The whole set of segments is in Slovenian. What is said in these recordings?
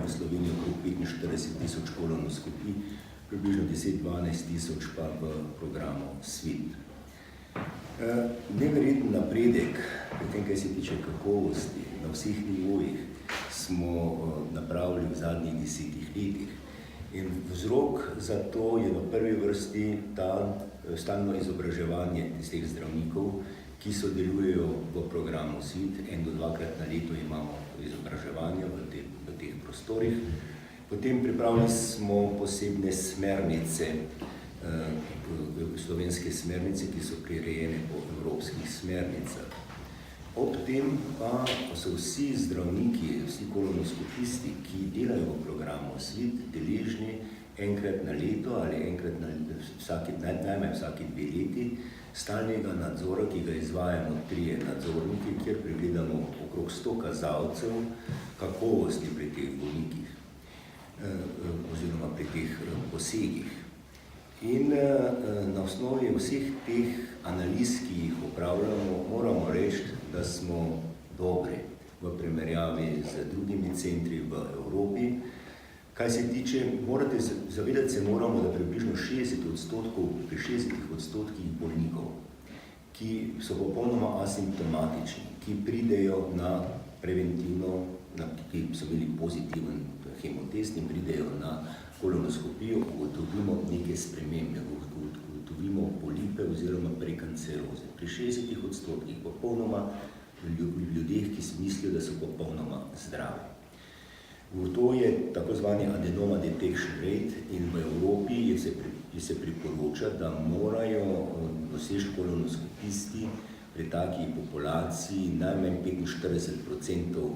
v Sloveniji okrog 45.000 kolonoskopij, približno 10-12.000 pa v programu SWIT. Neverjeten napredek, pri tem, kaj se tiče kakovosti, na vseh nivojih smo napravili v zadnjih 10 letih. In vzrok za to je v prvi vrsti stalno izobraževanje teh zdravnikov, ki sodelujejo v programu SWIT. 1 do 2-krat na leto imamo izobraževanje v teh prostorih. Potem pripravili smo posebne smernice, slovenske smernice, ki so prirejene po evropskih smernicah. Ob tem pa so vsi zdravniki, vsi kolonoskopisti, ki delajo v programu SWIT, deležni enkrat na leto ali najmanj vsaki 2 leti stalnega nadzora, ki ga izvajamo 3 nadzorniki, kjer pregledamo okrog 100 kazalcev kakovosti pri teh bolnikih oziroma pri teh posegih. In na osnovi vseh teh analiz, ki jih opravljamo, moramo reči, da smo dobri v primerjavi z drugimi centri v Evropi. Kaj se tiče, zavedati se moramo, da približno 60% bolnikov, ki so popolnoma asimptomatični, ki pridejo na preventivno, ki so imeli pozitiven hemotest in pridejo na kolonoskopijo, ugotovimo neke spremembe, ugotovimo polipe oziroma prekanceroze. Pri 60% popolnoma ljudeh, ki si mislijo, da so popolnoma zdravi. To je tako zvani adenoma detection rate in v Evropi se priporoča, da morajo doseči kolonoskopisti pri taki populaciji najmanj 45%,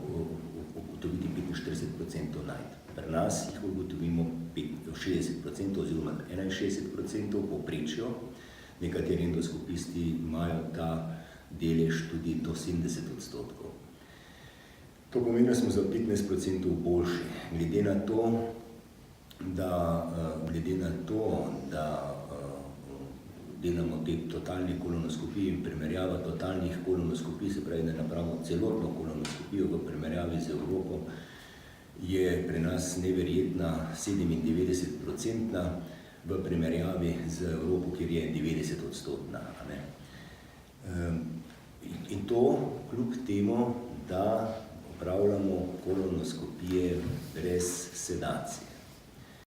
ugotoviti 45% najti. Pri nas jih ugotovimo 60% oziroma 61% povprečju. Nekateri endoskopisti imajo ta delež tudi do 70%. To pomeni, da smo za 15% boljši. Glede na to, da delamo te totalne kolonoskopije in primerjava totalnih kolonoskopij, se pravi, da napravimo celotno kolonoskopijo v primerjavi z Evropo, je pri nas neverjetna 97%, v primerjavi z Evropo, kjer je 90%. In to kljub temu, da opravljamo kolonoskopije brez sedacij.